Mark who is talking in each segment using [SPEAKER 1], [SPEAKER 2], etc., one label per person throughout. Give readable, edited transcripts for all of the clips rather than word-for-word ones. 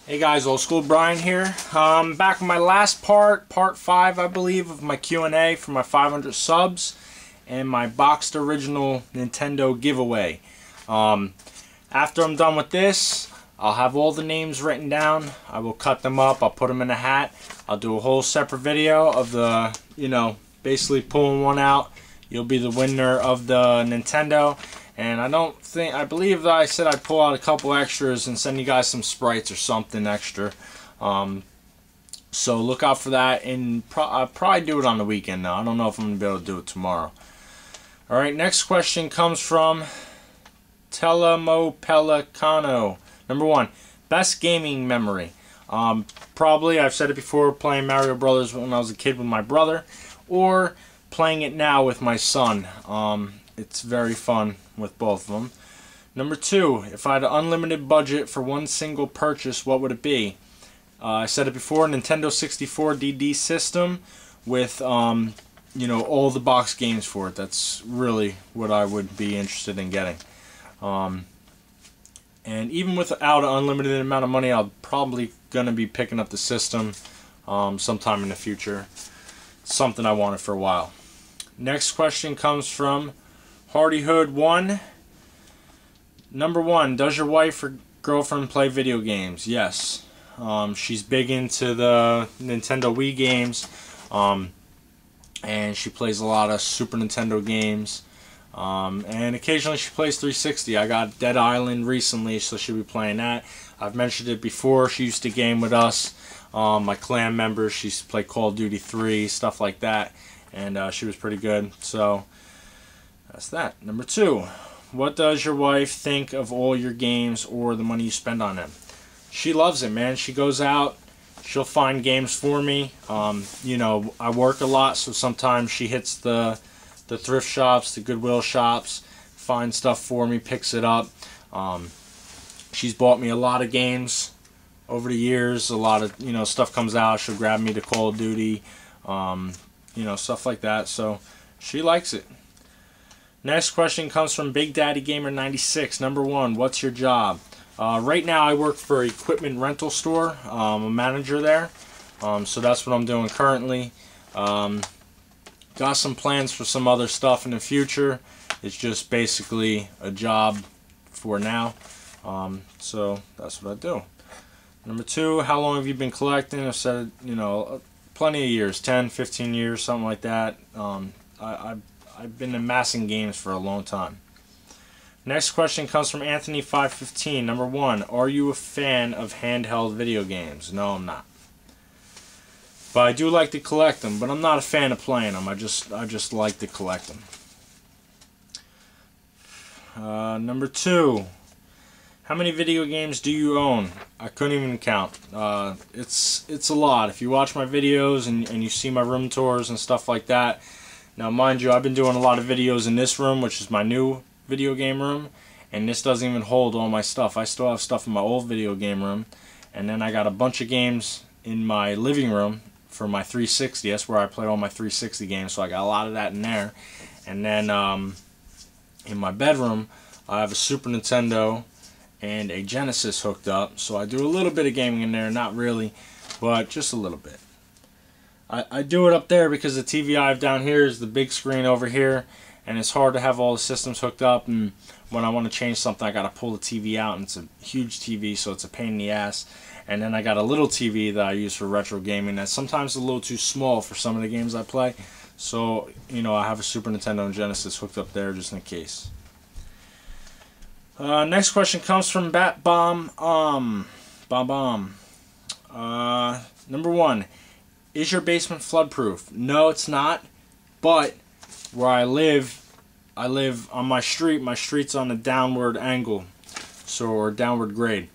[SPEAKER 1] Hey guys, OldSkoolBrian here. Back with my last part 5 I believe, of my Q&A for my 500 subs and my boxed original Nintendo giveaway. After I'm done with this, I'll have all the names written down. I will cut them up, I'll put them in a hat. I'll do a whole separate video of the, basically pulling one out. You'll be the winner of the Nintendo. And I believe that I said I'd pull out a couple extras and send you guys some sprites or something extra. So look out for that, and I'll probably do it on the weekend now. I don't know if I'm going to be able to do it tomorrow. Alright, next question comes from Telemo Pelicano. Number 1, best gaming memory. Probably, I've said it before, playing Mario Brothers when I was a kid with my brother, or playing it now with my son. It's very fun with both of them. Number 2, if I had an unlimited budget for one single purchase, what would it be? I said it before, Nintendo 64 DD system with, all the box games for it. That's really what I would be interested in getting. And even without an unlimited amount of money, I'm probably going to be picking up the system sometime in the future. Something I wanted for a while. Next question comes from Hardyhood1. Number 1, does your wife or girlfriend play video games? Yes. She's big into the Nintendo Wii games, and she plays a lot of Super Nintendo games, and occasionally she plays 360. I got Dead Island recently, so she'll be playing that. I've mentioned it before. She used to game with us, my clan members. She used to play Call of Duty 3, stuff like that, and she was pretty good. So that's that. Number 2, what does your wife think of all your games or the money you spend on them? She loves it, man. She goes out, she'll find games for me. I work a lot, so sometimes she hits the thrift shops, the Goodwill shops, finds stuff for me, picks it up. She's bought me a lot of games over the years. A lot of stuff comes out, she'll grab me the Call of Duty, stuff like that. So she likes it. Next question comes from Big Daddy Gamer96. Number 1, what's your job? Right now I work for an equipment rental store. I'm a manager there. So that's what I'm doing currently. Got some plans for some other stuff in the future. It's just basically a job for now. So that's what I do. Number 2, how long have you been collecting? I've said, plenty of years, 10, 15 years, something like that. I've been amassing games for a long time. Next question comes from Anthony515. Number 1, are you a fan of handheld video games? No, I'm not. But I do like to collect them, but I'm not a fan of playing them. I just like to collect them. Number 2, how many video games do you own? I couldn't even count. It's a lot. If you watch my videos and you see my room tours and stuff like that. Now, mind you, I've been doing a lot of videos in this room, which is my new video game room, and this doesn't even hold all my stuff. I still have stuff in my old video game room, and then I got a bunch of games in my living room for my 360. That's where I play all my 360 games, so I got a lot of that in there. And then in my bedroom, I have a Super Nintendo and a Genesis hooked up, so I do a little bit of gaming in there, not really, but just a little bit. I do it up there because the TV I have down here is the big screen over here, and it's hard to have all the systems hooked up, and when I want to change something I got to pull the TV out, and it's a huge TV, so it's a pain in the ass. And then I got a little TV that I use for retro gaming that's sometimes a little too small for some of the games I play, so I have a Super Nintendo and Genesis hooked up there just in case. Next question comes from Bat Bomb. Number 1, is your basement flood-proof? No, it's not, but where I live on my street. My street's on a downward angle, or downward grade.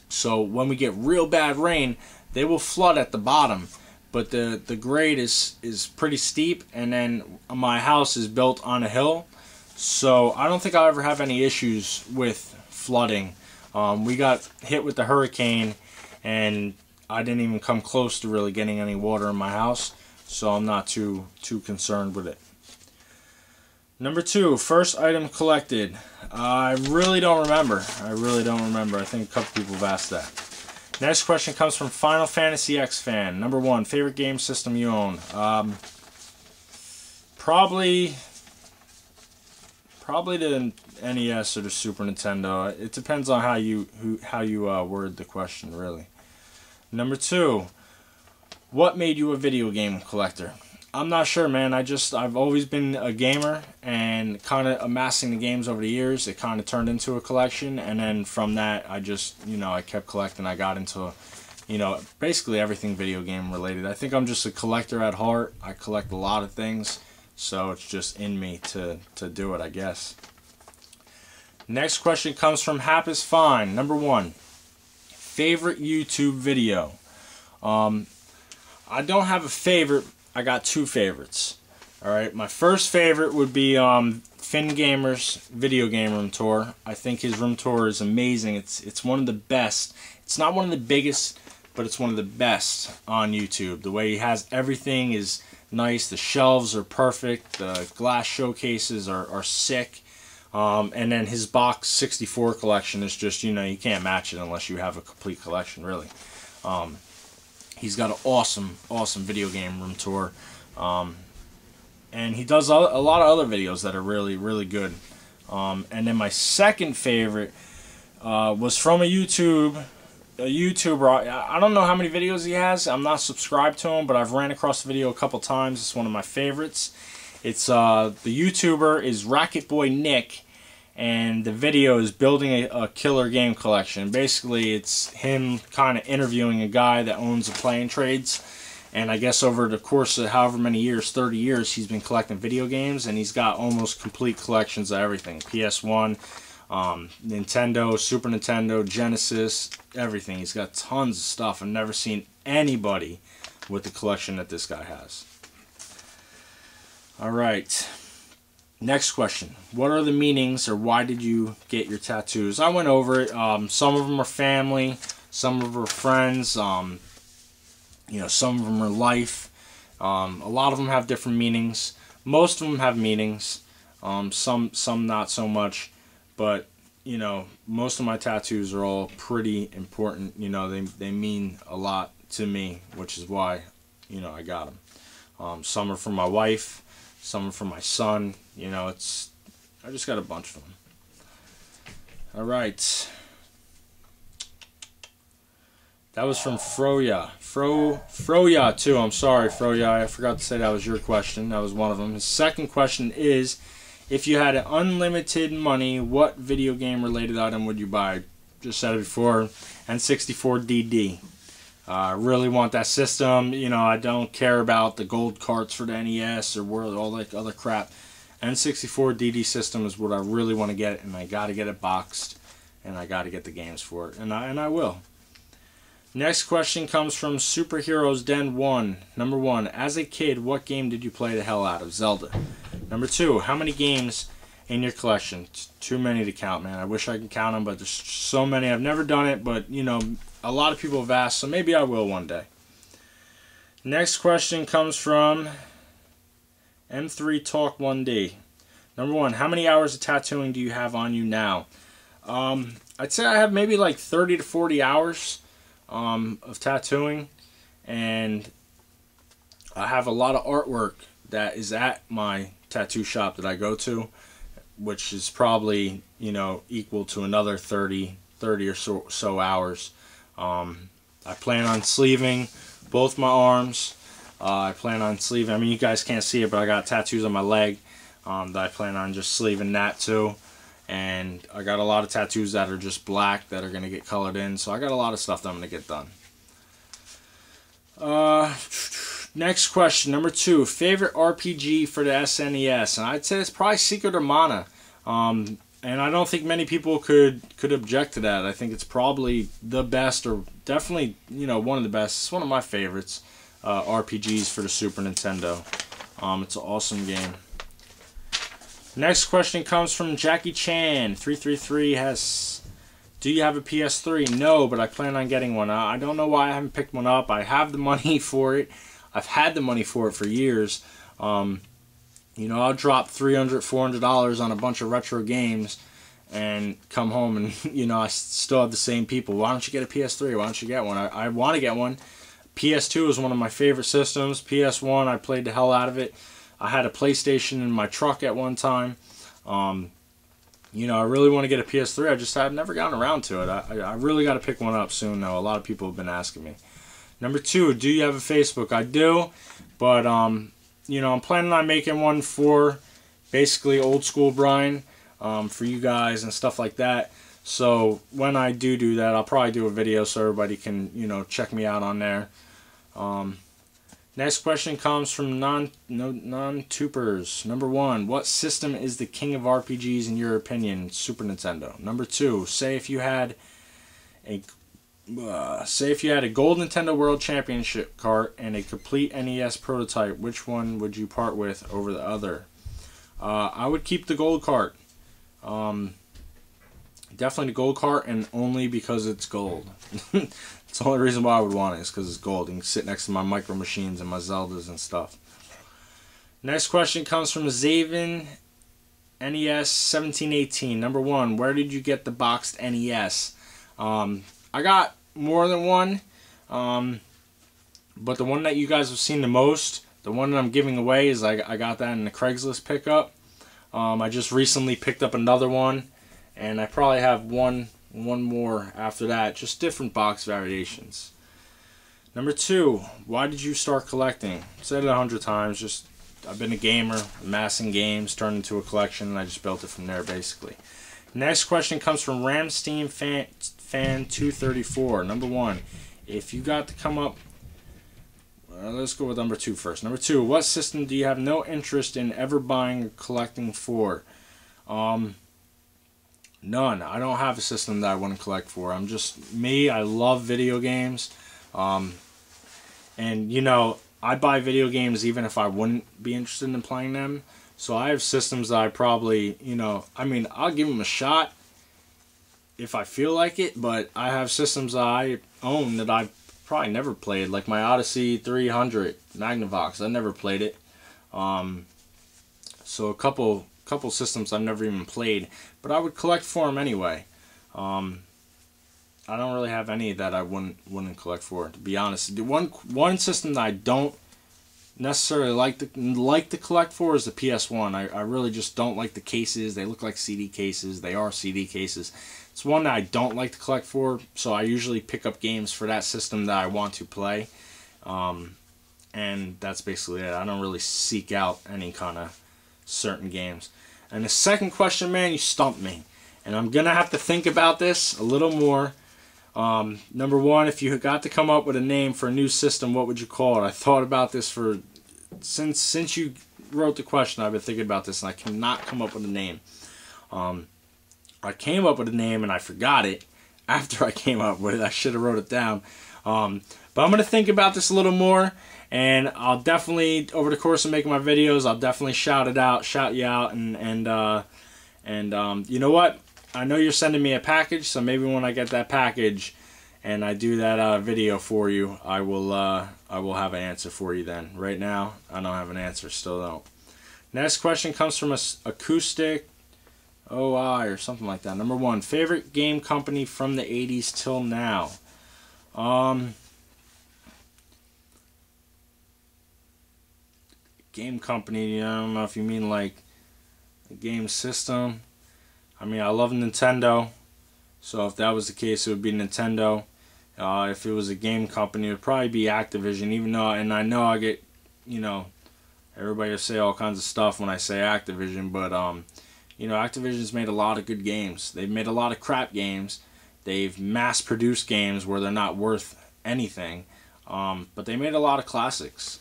[SPEAKER 1] So when we get real bad rain, they will flood at the bottom. But the grade is pretty steep, and then my house is built on a hill. So I don't think I'll ever have any issues with flooding. We got hit with the hurricane, and I didn't even come close to really getting any water in my house. So I'm not too concerned with it. Number 2, first item collected. I really don't remember. I think a couple people have asked that. Next question comes from Final Fantasy X fan. Number 1, favorite game system you own? Probably the NES or the Super Nintendo. It depends on how you word the question, really. Number 2, what made you a video game collector? I'm not sure, man. I've always been a gamer, and kind of amassing the games over the years, it kind of turned into a collection, and then from that, I kept collecting. I got into, basically everything video game related. I think I'm just a collector at heart. I collect a lot of things, so it's just in me to do it, I guess. Next question comes from Hap is Fine. Number 1, favorite YouTube video. I don't have a favorite. I got 2 favorites. Alright, my first favorite would be Finn Gamer's video game room tour. I think his room tour is amazing. It's one of the best. It's not one of the biggest, but it's one of the best on YouTube. The way he has everything is nice. The shelves are perfect. The glass showcases are sick. And then his box 64 collection is just, you can't match it unless you have a complete collection, really. He's got an awesome video game room tour. And he does a lot of other videos that are really, really good. And then my second favorite was from a YouTuber. I don't know how many videos he has. I'm not subscribed to him, but I've ran across the video a couple times. It's one of my favorites. It's the YouTuber is Racket Boy Nick, and the video is building a killer game collection. Basically, it's him kind of interviewing a guy that owns a playing trades, and I guess over the course of however many years, 30 years, he's been collecting video games, and he's got almost complete collections of everything. PS1, Nintendo, Super Nintendo, Genesis, everything. He's got tons of stuff. I've never seen anybody with the collection that this guy has. Alright. Next question. What are the meanings, or why did you get your tattoos? I went over it. Some of them are family. Some of them are friends. Some of them are life. A lot of them have different meanings. Most of them have meanings. Some not so much. But, most of my tattoos are all pretty important. They mean a lot to me, which is why, I got them. Some are for my wife. Some are for my son. I just got a bunch of them. Alright. That was from Froya. Froya too. I'm sorry, Froya. I forgot to say that was your question. That was one of them. His second question is, if you had unlimited money, what video game related item would you buy? Just said it before. N64DD. I really want that system. I don't care about the gold carts for the NES or all that other crap. N64DD system is what I really want to get, and I got to get it boxed, and I got to get the games for it, and I will. Next question comes from Superheroes Den 1. Number 1, as a kid, what game did you play the hell out of? Zelda. Number 2, how many games in your collection? Too many to count, man. I wish I could count them, but there's so many. I've never done it, but, a lot of people have asked, so maybe I will one day. Next question comes from M3 Talk 1D. Number 1, how many hours of tattooing do you have on you now? I'd say I have maybe like 30 to 40 hours of tattooing, and I have a lot of artwork that is at my tattoo shop that I go to, which is probably, equal to another 30 or so hours. I plan on sleeving both my arms. I plan on sleeving, you guys can't see it, but I got tattoos on my leg that I plan on just sleeving that too. And I got a lot of tattoos that are just black that are going to get colored in. So I got a lot of stuff that I'm going to get done. Next question, number 2. Favorite RPG for the SNES? And I'd say it's probably Secret of Mana. And I don't think many people could object to that. I think it's probably the best, or definitely, one of the best. It's one of my favorites RPGs for the Super Nintendo. It's an awesome game. Next question comes from Jackie Chan 333. Do you have a PS3? No, but I plan on getting one. I don't know why I haven't picked one up. I have the money for it. I've had the money for it for years. I'll drop $300, $400 on a bunch of retro games, and come home and, you know, I still have the same people. Why don't you get a PS3? Why don't you get one? I want to get one. PS2 is one of my favorite systems. PS1, I played the hell out of it. I had a PlayStation in my truck at one time. You know, I really want to get a PS3. I just have never gotten around to it. I really got to pick one up soon, though. A lot of people have been asking me. Number 2, do you have a Facebook? I do, but, you know, I'm planning on making one for basically OldSkoolBrian, for you guys and stuff like that. So when I do that, I'll probably do a video so everybody can, you know, check me out on there. Next question comes from non-tupers. Number 1, what system is the king of RPGs in your opinion? Super Nintendo. Number 2, say if you had a gold Nintendo World Championship cart and a complete NES prototype, which one would you part with over the other? I would keep the gold cart. Definitely the gold cart, and only because it's gold. It's the only reason why I would want it, is because it's gold. You can sit next to my Micro Machines and my Zeldas and stuff. Next question comes from Zaven NES 1718. Number 1, where did you get the boxed NES? I got more than one, but the one that you guys have seen the most, the one that I'm giving away, is I got that in the Craigslist pickup. I just recently picked up another one, and I probably have one more after that, just different box variations. Number 2, why did you start collecting? I've said it 100 times, just I've been a gamer, amassing games, turned into a collection, and I just built it from there basically. Next question comes from Ramstein Fan 234. Number 1, if you got to come up, let's go with number 2 first. Number 2, what system do you have no interest in ever buying or collecting for? None. I don't have a system that I want to collect for. I'm just me. I love video games. And, you know, I buy video games even if I wouldn't be interested in playing them. So I have systems that I probably, you know, I mean, I'll give them a shot if I feel like it, but I have systems that I own that I've probably never played, like my Odyssey 300 Magnavox. I never played it. So a couple systems I've never even played, but I would collect for them anyway. I don't really have any that I wouldn't collect for, to be honest. The one system that I don't necessarily like to collect for is the PS1. I really just don't like the cases. They look like CD cases. They are CD cases. It's one that I don't like to collect for, so I usually pick up games for that system that I want to play. And that's basically it. I don't really seek out any kind of certain games. And the second question, man, you stumped me. And I'm going to have to think about this a little more. Number 1, if you got to come up with a name for a new system, what would you call it? I thought about this since you wrote the question. I've been thinking about this, and I cannot come up with a name. I came up with a name, and I forgot it after I came up with it. I should have wrote it down. But I'm going to think about this a little more, and I'll definitely, over the course of making my videos, I'll definitely shout you out, and you know what? I know you're sending me a package, so maybe when I get that package and I do that video for you, I will have an answer for you then. Right now, I don't have an answer, still don't. Next question comes from Acoustic OI or something like that. Number 1, favorite game company from the 80s till now. Game company, I don't know if you mean like a game system. I mean, I love Nintendo, so if that was the case, it would be Nintendo. If it was a game company, it would probably be Activision, even though, and I know I get, you know, everybody will say all kinds of stuff when I say Activision, but, you know, Activision's made a lot of good games. They've made a lot of crap games. They've mass-produced games where they're not worth anything, but they made a lot of classics.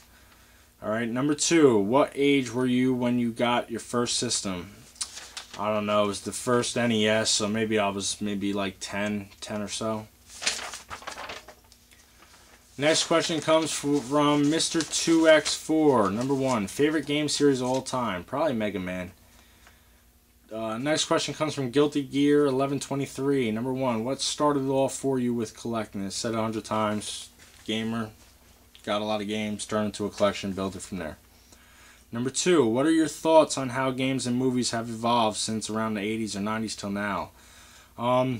[SPEAKER 1] Alright, number 2, what age were you when you got your first system? I don't know, it was the first NES, so maybe I was like 10 or so. Next question comes from Mr. 2x4. Number 1, favorite game series of all time? Probably Mega Man. Next question comes from Guilty Gear 1123. Number 1, what started it all for you with collecting? It's said 100 times. Gamer. Got a lot of games, turned into a collection, built it from there. Number 2, what are your thoughts on how games and movies have evolved since around the 80s or 90s till now? I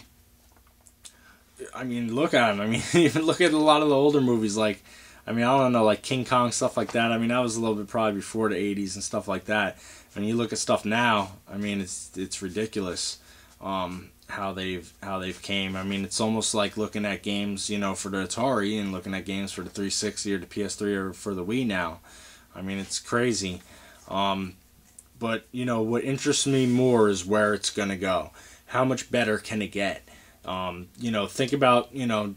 [SPEAKER 1] mean, look at them. I mean, even look at a lot of the older movies, like, I mean, I don't know, like King Kong, stuff like that. I mean, that was a little bit probably before the 80s and stuff like that. When you look at stuff now, I mean, it's ridiculous how they've came. I mean, it's almost like looking at games, you know, for the Atari and looking at games for the 360 or the PS3 or for the Wii now. I mean, it's crazy. But, you know, what interests me more is where it's going to go. How much better can it get? You know, think about, you know,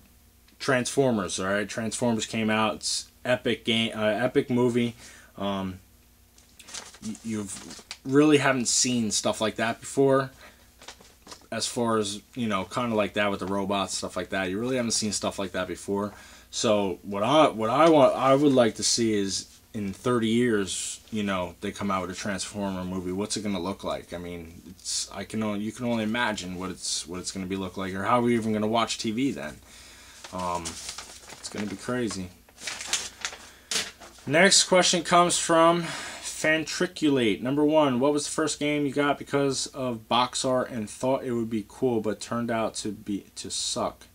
[SPEAKER 1] Transformers, all right? Transformers came out. It's epic game, epic movie. You've really haven't seen stuff like that before. As far as, you know, kind of like that with the robots, stuff like that. You really haven't seen stuff like that before. So what I would like to see is in 30 years, you know, they come out with a Transformer movie. What's it going to look like? I mean, you can only imagine what it's going to be look like, or how we're even going to watch TV then. It's going to be crazy. Next question comes from Fantriculate. Number 1, what was the first game you got because of box art and thought it would be cool but turned out to suck?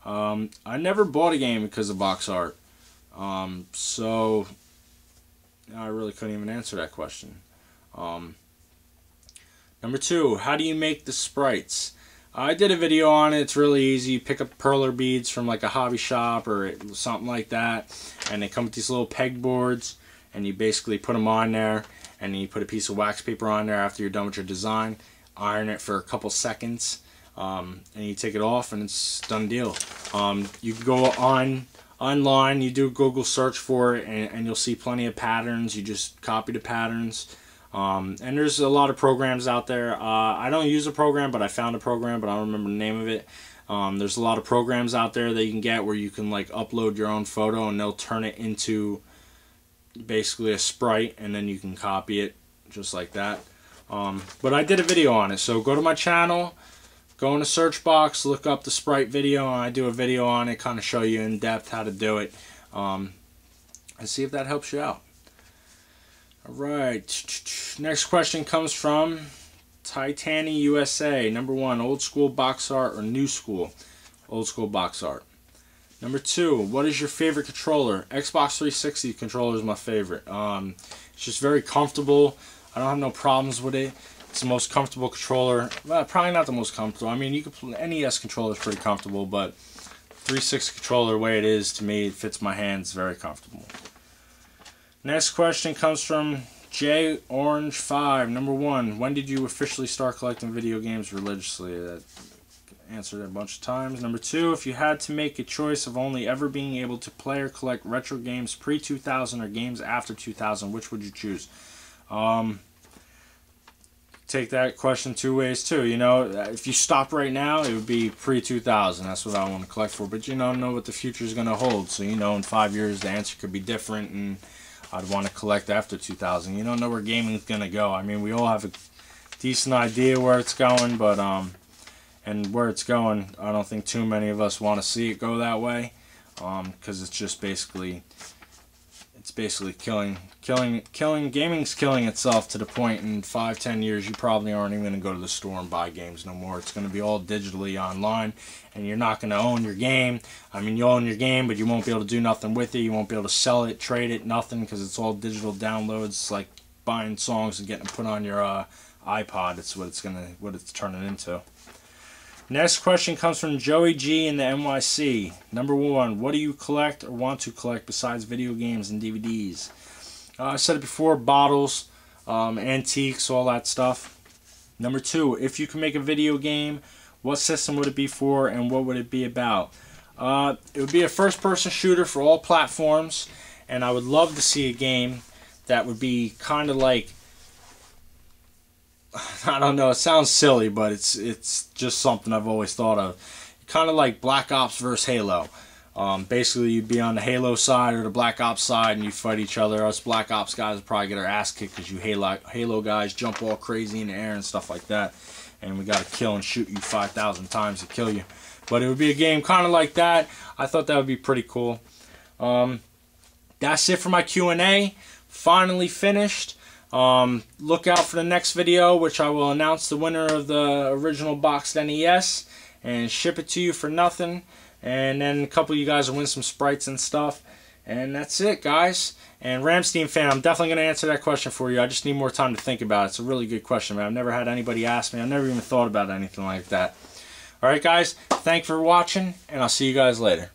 [SPEAKER 1] I never bought a game because of box art. So I really couldn't even answer that question. Number 2, how do you make the sprites? I did a video on it. It's really easy. You pick up perler beads from like a hobby shop or something like that, and they come with these little pegboards, and you basically put them on there, and then you put a piece of wax paper on there after you're done with your design, iron it for a couple seconds, and you take it off, and it's done deal. You can go online, you do a Google search for it, and you'll see plenty of patterns. You just copy the patterns. And there's a lot of programs out there. I don't use a program, but I found a program, but I don't remember the name of it. There's a lot of programs out there that you can get where you can like upload your own photo, and they'll turn it into basically a sprite, and then you can copy it just like that. But I did a video on it, so go to my channel, go in the search box, look up the sprite video, and I do a video on it, kind of show you in depth how to do it, and see if that helps you out. Alright, next question comes from Titani USA. Number 1, old school box art or new school? Old school box art. Number 2, what is your favorite controller? Xbox 360 controller is my favorite. It's just very comfortable. I don't have no problems with it. It's the most comfortable controller. Well, probably not the most comfortable. I mean, you could NES controller is pretty comfortable, but 360 controller, the way it is, to me, it fits my hands very comfortable. Next question comes from J Orange 5. Number 1, when did you officially start collecting video games religiously? That answered it a bunch of times. Number 2, if you had to make a choice of only ever being able to play or collect retro games pre-2000 or games after 2000, which would you choose? Take that question 2 ways too. You know, if you stop right now, it would be pre-2000. That's what I want to collect for. But you don't know what the future is going to hold. So, you know, in 5 years, the answer could be different, and I'd want to collect after 2000. You don't know where gaming is going to go. I mean, we all have a decent idea where it's going, but and where it's going, I don't think too many of us want to see it go that way, because it's just basically killing gaming's killing itself to the point in 5-10 years you probably aren't even going to go to the store and buy games no more. It's going to be all digitally online, and you're not going to own your game. I mean, you'll own your game, but you won't be able to do nothing with it. You won't be able to sell it, trade it, nothing, because it's all digital downloads. It's like buying songs and getting them put on your iPod. It's what it's turning into. Next question comes from Joey G in the NYC. Number 1, what do you collect or want to collect besides video games and DVDs? I said it before, bottles, antiques, all that stuff. Number 2, if you could make a video game, what system would it be for and what would it be about? It would be a first-person shooter for all platforms, and I would love to see a game that would be kind of like, I don't know, it sounds silly, but it's just something I've always thought of. Kind of like Black Ops versus Halo. Basically, you'd be on the Halo side or the Black Ops side, and you fight each other. Us Black Ops guys would probably get our ass kicked because you Halo guys jump all crazy in the air and stuff like that. And we got to kill and shoot you 5,000 times to kill you. But it would be a game kind of like that. I thought that would be pretty cool. That's it for my Q&A. finally finished. Look out for the next video, which I will announce the winner of the original boxed NES and ship it to you for nothing. And then a couple of you guys will win some sprites and stuff. And that's it, guys. And Ramstein fan, I'm definitely going to answer that question for you. I just need more time to think about it. It's a really good question, man. I've never had anybody ask me. I've never even thought about anything like that. Alright, guys. Thanks for watching, and I'll see you guys later.